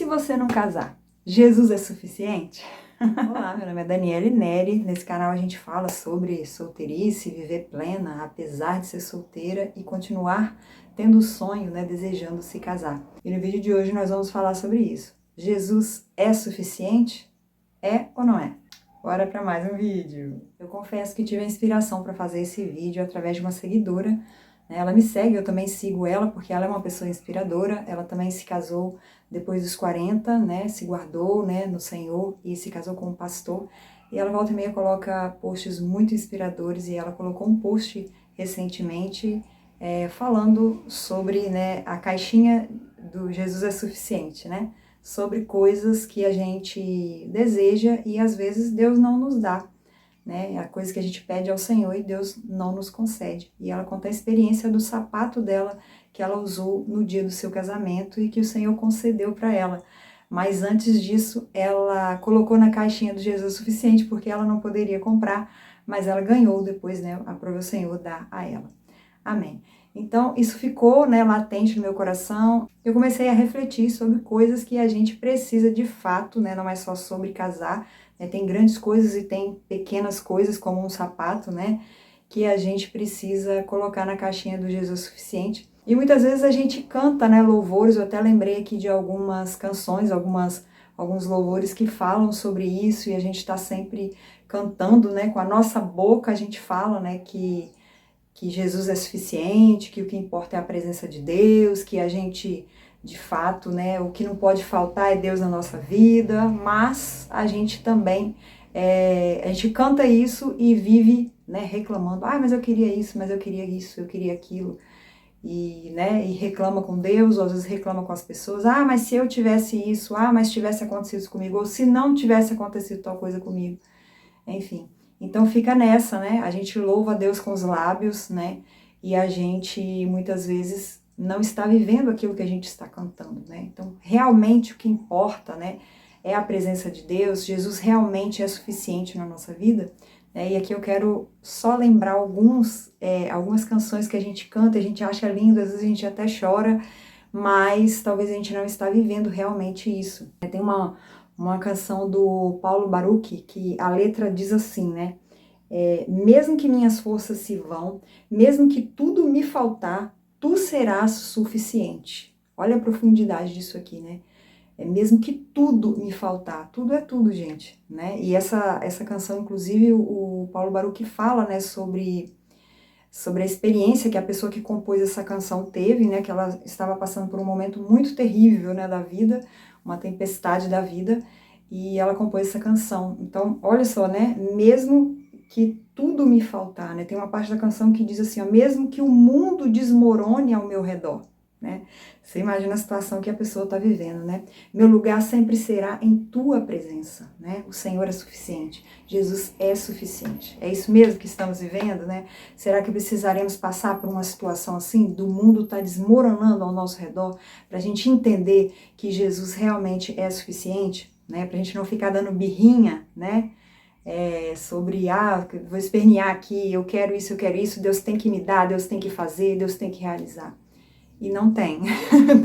você não casar, Jesus é suficiente? Olá, meu nome é Daniele Neri. Nesse canal a gente fala sobre solteirice, viver plena, apesar de ser solteira e continuar tendo o sonho, desejando se casar. E no vídeo de hoje nós vamos falar sobre isso. Jesus é suficiente? É ou não é? Bora para mais um vídeo. Eu confesso que tive a inspiração para fazer esse vídeo através de uma seguidora. Ela me segue, eu também sigo ela, porque ela é uma pessoa inspiradora. Ela também se casou depois dos 40, se guardou, no Senhor e se casou com um pastor. E ela volta e meia coloca posts muito inspiradores, e ela colocou um post recentemente falando sobre a caixinha do Jesus é suficiente, sobre coisas que a gente deseja e às vezes Deus não nos dá. A coisa que a gente pede ao Senhor e Deus não nos concede. E ela conta a experiência do sapato dela que ela usou no dia do seu casamento e que o Senhor concedeu para ela. Mas antes disso, ela colocou na caixinha do Jesus suficiente, porque ela não poderia comprar, mas ela ganhou depois, aprove o Senhor dar a ela. Amém. Então, isso ficou latente no meu coração. Eu comecei a refletir sobre coisas que a gente precisa de fato, não é só sobre casar, tem grandes coisas e tem pequenas coisas, como um sapato, que a gente precisa colocar na caixinha do Jesus suficiente. E muitas vezes a gente canta, louvores. Eu até lembrei aqui de algumas canções, alguns louvores que falam sobre isso, e a gente está sempre cantando, com a nossa boca a gente fala, que Jesus é suficiente, que o que importa é a presença de Deus, que a gente, de fato, o que não pode faltar é Deus na nossa vida, mas a gente também, a gente canta isso e vive, reclamando, mas eu queria isso, mas eu queria isso, eu queria aquilo, e reclama com Deus, ou às vezes reclama com as pessoas, mas se eu tivesse isso, mas tivesse acontecido isso comigo, ou se não tivesse acontecido tal coisa comigo, enfim. Então fica nessa, a gente louva a Deus com os lábios, e a gente muitas vezes não está vivendo aquilo que a gente está cantando, Então realmente o que importa, é a presença de Deus. Jesus realmente é suficiente na nossa vida, E aqui eu quero só lembrar algumas canções que a gente canta, a gente acha lindo, às vezes a gente até chora, mas talvez a gente não está vivendo realmente isso. Tem uma canção do Paulo Baruch, que a letra diz assim, mesmo que minhas forças se vão, mesmo que tudo me faltar, tu serás suficiente. Olha a profundidade disso aqui, mesmo que tudo me faltar, tudo é tudo, gente, E essa canção, inclusive, o Paulo Baruch fala, sobre a experiência que a pessoa que compôs essa canção teve, que ela estava passando por um momento muito terrível, da vida, uma tempestade da vida, e ela compôs essa canção. Então, olha só, mesmo que tudo me faltar, tem uma parte da canção que diz assim, mesmo que o mundo desmorone ao meu redor, Você imagina a situação que a pessoa está vivendo, Meu lugar sempre será em tua presença, O Senhor é suficiente, Jesus é suficiente. É isso mesmo que estamos vivendo, Será que precisaremos passar por uma situação assim, do mundo estar desmoronando ao nosso redor, para a gente entender que Jesus realmente é suficiente, Para a gente não ficar dando birrinha, sobre, vou espernear aqui, eu quero isso, Deus tem que me dar, Deus tem que fazer, Deus tem que realizar. E não tem,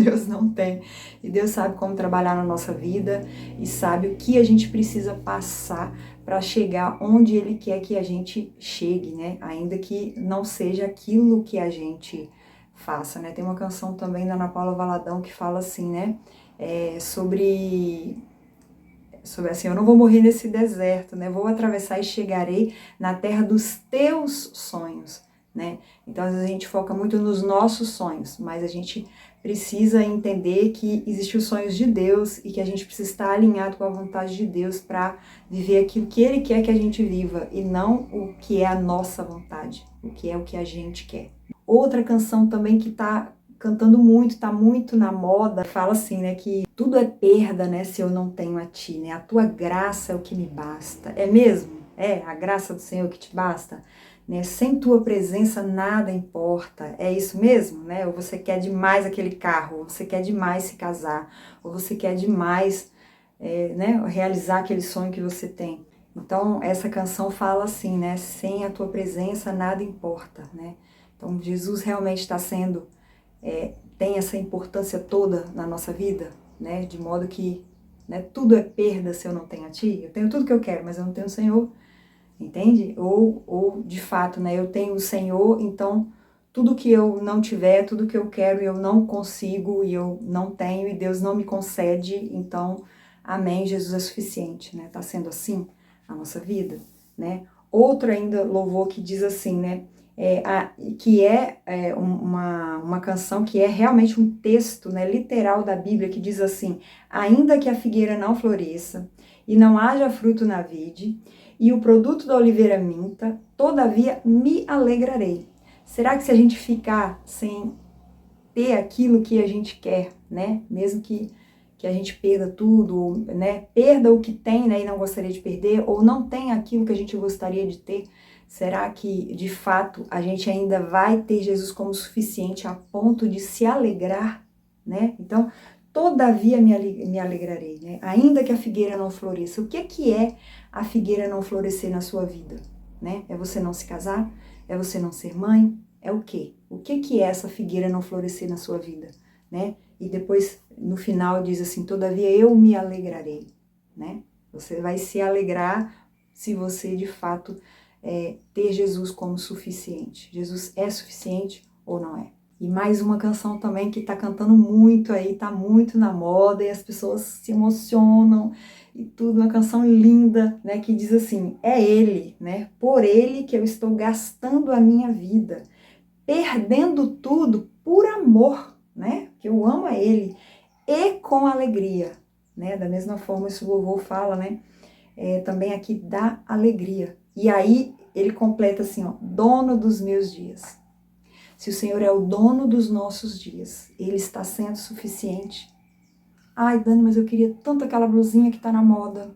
Deus não tem. E Deus sabe como trabalhar na nossa vida e sabe o que a gente precisa passar para chegar onde Ele quer que a gente chegue, Ainda que não seja aquilo que a gente faça, Tem uma canção também da Ana Paula Valadão que fala assim, sobre assim, eu não vou morrer nesse deserto, Vou atravessar e chegarei na terra dos teus sonhos, Então, às vezes a gente foca muito nos nossos sonhos, mas a gente precisa entender que existem os sonhos de Deus e que a gente precisa estar alinhado com a vontade de Deus para viver aquilo que Ele quer que a gente viva e não o que é a nossa vontade, o que a gente quer. Outra canção também que está cantando muito, tá muito na moda, fala assim, que tudo é perda, se eu não tenho a ti, A tua graça é o que me basta. É mesmo? É a graça do Senhor que te basta? Sem tua presença nada importa. É isso mesmo, Ou você quer demais aquele carro, ou você quer demais se casar, ou você quer demais, realizar aquele sonho que você tem. Então, essa canção fala assim, sem a tua presença nada importa, Então, Jesus realmente está sendo tem essa importância toda na nossa vida, né? De modo que, né, tudo é perda se eu não tenho a ti. Eu tenho tudo que eu quero, mas eu não tenho o Senhor, entende? Ou de fato, né, eu tenho o Senhor, então tudo que eu não tiver, tudo que eu quero, eu não consigo e eu não tenho e Deus não me concede, então, amém, Jesus é suficiente, né? Tá sendo assim a nossa vida, né? Outro ainda louvor que diz assim, né? Uma canção que é realmente um texto, né, literal da Bíblia, que diz assim: ainda que a figueira não floresça e não haja fruto na vide e o produto da oliveira minta, todavia me alegrarei. Será que se a gente ficar sem ter aquilo que a gente quer, né, mesmo que a gente perda tudo, né, perda o que tem, né, e não gostaria de perder, ou não tenha aquilo que a gente gostaria de ter, será que de fato a gente ainda vai ter Jesus como suficiente a ponto de se alegrar, né? Então, todavia me alegrarei, né? Ainda que a figueira não floresça. O que é a figueira não florescer na sua vida, né? É você não se casar? É você não ser mãe? É o quê? O que é essa figueira não florescer na sua vida, né? E depois, no final, diz assim, todavia eu me alegrarei, né? Você vai se alegrar se você, de fato, ter Jesus como suficiente. Jesus é suficiente ou não é? E mais uma canção também que tá cantando muito aí, tá muito na moda e as pessoas se emocionam e tudo, uma canção linda, né, que diz assim: é Ele, né, por Ele que eu estou gastando a minha vida, perdendo tudo por amor, né, que eu amo a Ele, e com alegria, né, da mesma forma esse louvor fala, né, também aqui da alegria. E aí ele completa assim, ó, dono dos meus dias. Se o Senhor é o dono dos nossos dias, Ele está sendo suficiente. Ai, Dani, mas eu queria tanto aquela blusinha que tá na moda,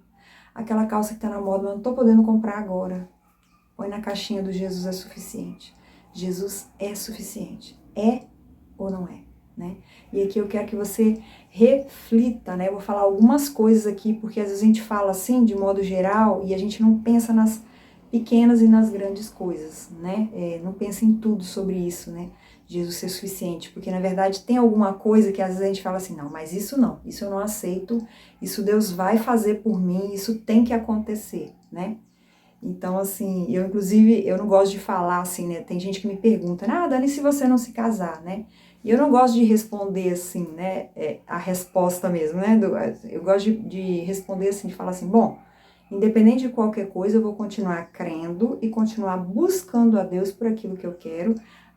aquela calça que tá na moda, mas não tô podendo comprar agora. Põe na caixinha do Jesus é suficiente. Jesus é suficiente. É ou não é, né? E aqui eu quero que você reflita, né? Eu vou falar algumas coisas aqui, porque às vezes a gente fala assim, de modo geral, e a gente não pensa nas pequenas e nas grandes coisas, né? Não pensa em tudo sobre isso, né? Jesus ser suficiente, porque na verdade tem alguma coisa que às vezes a gente fala assim, não, mas isso não, isso eu não aceito, isso Deus vai fazer por mim, isso tem que acontecer, né? Então, assim, inclusive, eu não gosto de falar assim, né? Tem gente que me pergunta, Dani, e se você não se casar, né? E eu não gosto de responder assim, né? A resposta mesmo, né? Eu gosto de responder assim, de falar assim, bom, independente de qualquer coisa, eu vou continuar crendo e continuar buscando a Deus por aquilo que eu quero,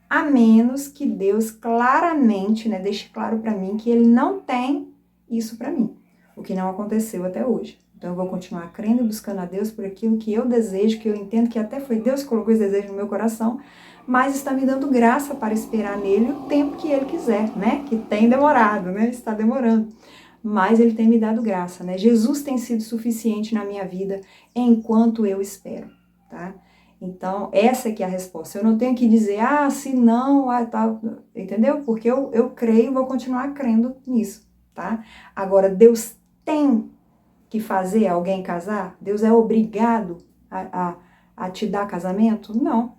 a menos que Deus claramente, né, deixe claro para mim que Ele não tem isso para mim, o que não aconteceu até hoje. Então eu vou continuar crendo e buscando a Deus por aquilo que eu desejo, que eu entendo que até foi Deus que colocou esse desejo no meu coração, mas está me dando graça para esperar nele o tempo que Ele quiser, né? Que tem demorado, né? Está demorando. Mas Ele tem me dado graça, né? Jesus tem sido suficiente na minha vida enquanto eu espero, tá? Então, essa aqui é a resposta. Eu não tenho que dizer, se não, tal, entendeu? Porque eu creio e vou continuar crendo nisso, tá? Agora, Deus tem que fazer alguém casar? Deus é obrigado a te dar casamento? Não.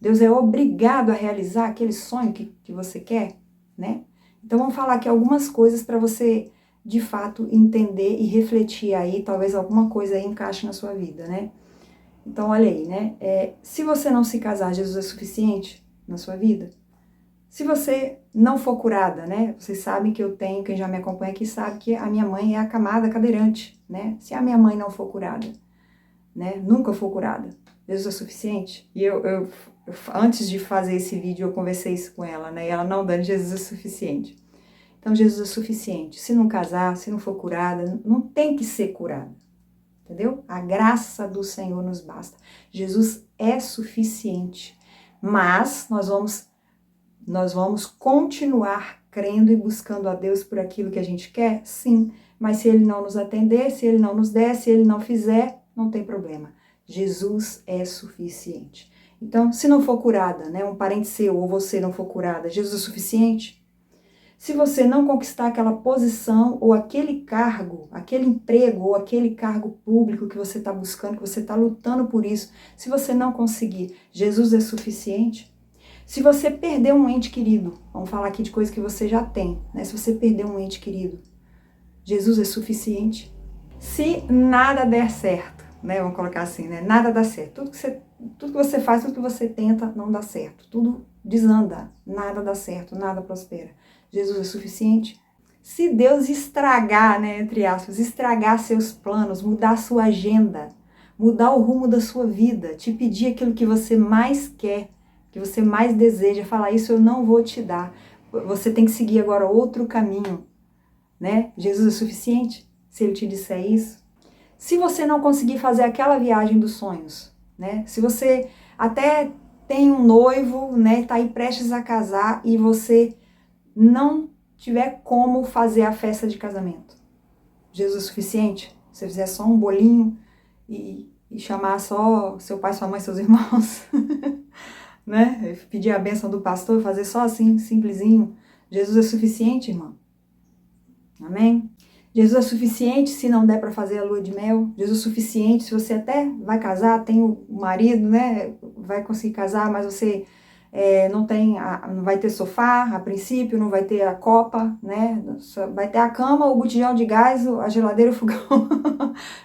Deus é obrigado a realizar aquele sonho que você quer, né? Então, vamos falar aqui algumas coisas para você, de fato, entender e refletir aí, talvez alguma coisa aí encaixe na sua vida, né? Então, olha aí, né? Se você não se casar, Jesus é suficiente na sua vida? Se você não for curada, né? Vocês sabem que eu tenho, quem já me acompanha aqui sabe que a minha mãe é acamada cadeirante, né? Se a minha mãe não for curada, né? Nunca for curada, Jesus é suficiente? E eu antes de fazer esse vídeo, eu conversei isso com ela, né? E ela, não, Dani, Jesus é suficiente. Então, Jesus é suficiente. Se não casar, se não for curada, não tem que ser curada. Entendeu? A graça do Senhor nos basta. Jesus é suficiente. Mas nós vamos continuar crendo e buscando a Deus por aquilo que a gente quer? Sim. Mas se Ele não nos atender, se Ele não nos der, se Ele não fizer, não tem problema. Jesus é suficiente. Então, se não for curada, né, um parente seu ou você não for curada, Jesus é suficiente? Se você não conquistar aquela posição ou aquele cargo, aquele emprego ou aquele cargo público que você está buscando, que você está lutando por isso, se você não conseguir, Jesus é suficiente? Se você perder um ente querido, vamos falar aqui de coisa que você já tem, né? Se você perder um ente querido, Jesus é suficiente. Se nada der certo, né? Vamos colocar assim, né? Nada dá certo. Tudo que você faz, tudo que você tenta, não dá certo. Tudo desanda, nada dá certo, nada prospera. Jesus é suficiente. Se Deus estragar, né, entre aspas, estragar seus planos, mudar sua agenda, mudar o rumo da sua vida, te pedir aquilo que você mais quer, que você mais deseja, falar isso eu não vou te dar. Você tem que seguir agora outro caminho, né? Jesus é suficiente se ele te disser isso. Se você não conseguir fazer aquela viagem dos sonhos, né? Se você até tem um noivo, né, tá aí prestes a casar e você não tiver como fazer a festa de casamento, Jesus é suficiente? Se você fizer só um bolinho e chamar só seu pai, sua mãe, seus irmãos, né? Pedir a bênção do pastor, fazer só assim, simplesinho. Jesus é suficiente, irmão? Amém? Jesus é suficiente se não der para fazer a lua de mel. Jesus é suficiente se você até vai casar, tem o marido, né? Vai conseguir casar, mas você não vai ter sofá, a princípio, não vai ter a copa, né? Só vai ter a cama, o botijão de gás, a geladeira, o fogão.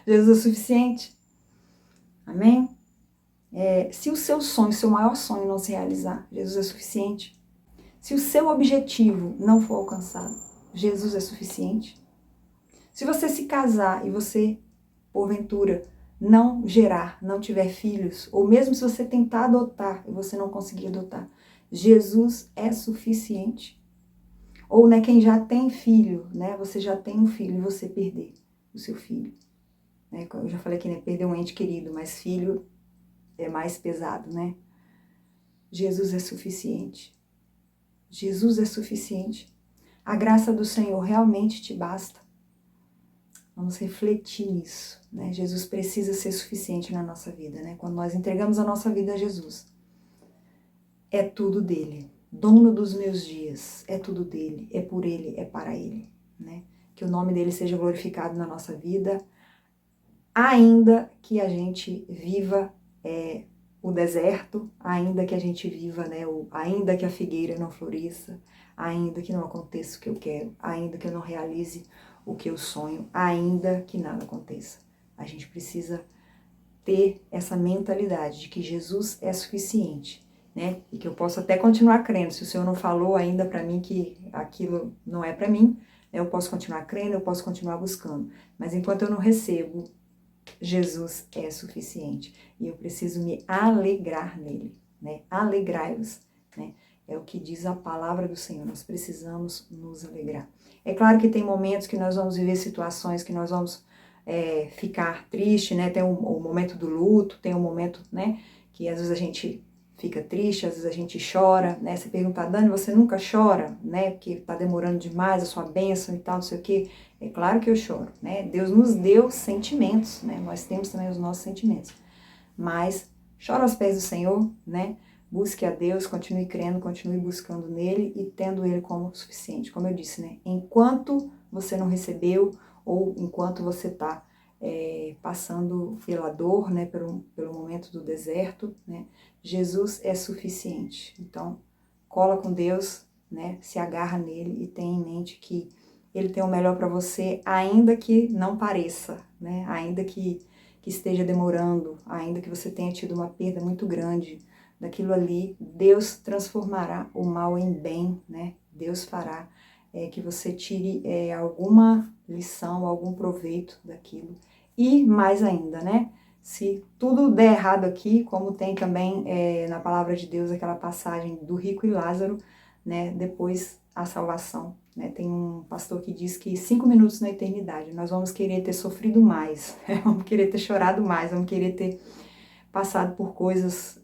Jesus é suficiente. Amém? Se o seu sonho, seu maior sonho não se realizar, Jesus é suficiente. Se o seu objetivo não for alcançado, Jesus é suficiente. Se você se casar e você, porventura, não gerar, não tiver filhos, ou mesmo se você tentar adotar e você não conseguir adotar, Jesus é suficiente. Ou, né, quem já tem filho, né, você já tem um filho e você perder o seu filho. Né, eu já falei aqui, né, perder um ente querido, mas filho é mais pesado, né? Jesus é suficiente. Jesus é suficiente. A graça do Senhor realmente te basta. Vamos refletir nisso, né? Jesus precisa ser suficiente na nossa vida, né? Quando nós entregamos a nossa vida a Jesus, é tudo dele. Dono dos meus dias, é tudo dele, é por ele, é para ele, né? Que o nome dele seja glorificado na nossa vida, ainda que a gente viva o deserto, ainda que a gente viva, né? Ainda que a figueira não floresça, ainda que não aconteça o que eu quero, ainda que eu não realize o que eu sonho, ainda que nada aconteça. A gente precisa ter essa mentalidade de que Jesus é suficiente, né? E que eu posso até continuar crendo. Se o Senhor não falou ainda para mim que aquilo não é para mim, eu posso continuar crendo, eu posso continuar buscando. Mas enquanto eu não recebo, Jesus é suficiente. E eu preciso me alegrar nele, né? Alegrai-vos, né? É o que diz a palavra do Senhor. Nós precisamos nos alegrar. É claro que tem momentos que nós vamos viver situações que nós vamos ficar triste, né? Tem o momento do luto, tem o momento, né? Que às vezes a gente fica triste, às vezes a gente chora, né? Você pergunta, Dani, você nunca chora, né? Porque tá demorando demais a sua bênção e tal, não sei o quê. É claro que eu choro, né? Deus nos deu sentimentos, né? Nós temos também os nossos sentimentos. Mas chora aos pés do Senhor, né? Busque a Deus, continue crendo, continue buscando nele e tendo ele como suficiente. Como eu disse, né? Enquanto você não recebeu ou enquanto você está passando pela dor, né? Pelo momento do deserto, né? Jesus é suficiente. Então, cola com Deus, né? Se agarra nele e tenha em mente que ele tem o melhor para você, ainda que não pareça, né? Ainda que esteja demorando, ainda que você tenha tido uma perda muito grande daquilo ali, Deus transformará o mal em bem, né? Deus fará que você tire alguma lição, algum proveito daquilo. E mais ainda, né? Se tudo der errado aqui, como tem também na palavra de Deus aquela passagem do rico e Lázaro, né? Depois a salvação, né? Tem um pastor que diz que 5 minutos na eternidade, nós vamos querer ter sofrido mais, vamos querer ter chorado mais, vamos querer ter passado por coisas,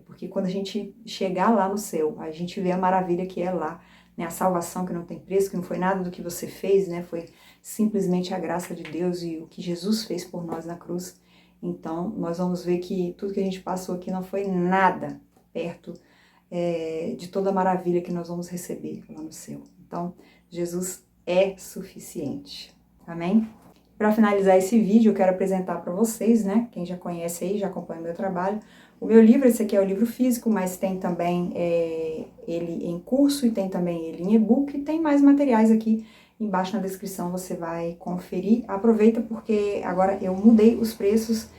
porque quando a gente chegar lá no céu, a gente vê a maravilha que é lá, né? A salvação que não tem preço, que não foi nada do que você fez, né? Foi simplesmente a graça de Deus e o que Jesus fez por nós na cruz. Então, nós vamos ver que tudo que a gente passou aqui não foi nada perto de toda a maravilha que nós vamos receber lá no céu. Então, Jesus é suficiente. Amém? Para finalizar esse vídeo, eu quero apresentar para vocês, né? Quem já conhece aí, já acompanha o meu trabalho. O meu livro, esse aqui é o livro físico, mas tem também ele em curso e tem também ele em e-book e tem mais materiais aqui embaixo na descrição você vai conferir. Aproveita porque agora eu mudei os preços,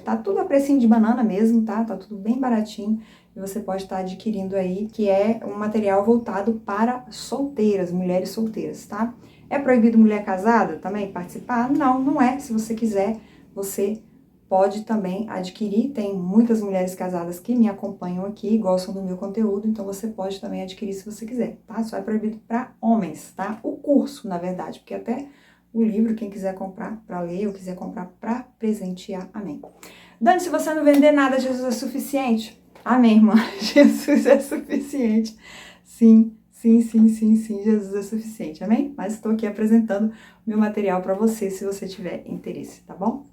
tá tudo a precinho de banana mesmo, tá? Tá tudo bem baratinho e você pode estar adquirindo aí, que é um material voltado para solteiras, mulheres solteiras, tá? É proibido mulher casada também participar? Não, não é. Se você quiser, você pode também adquirir. Tem muitas mulheres casadas que me acompanham aqui e gostam do meu conteúdo, então você pode também adquirir se você quiser, tá? Só é proibido para homens, tá? O curso, na verdade, porque até o livro, quem quiser comprar para ler ou quiser comprar para presentear, amém. Dani, se você não vender nada, Jesus é suficiente? Amém, irmã. Jesus é suficiente. Sim, sim, sim, sim, sim, Jesus é suficiente, amém? Mas estou aqui apresentando meu material para você, se você tiver interesse, tá bom?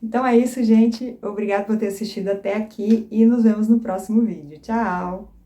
Então é isso, gente. Obrigada por ter assistido até aqui e nos vemos no próximo vídeo. Tchau!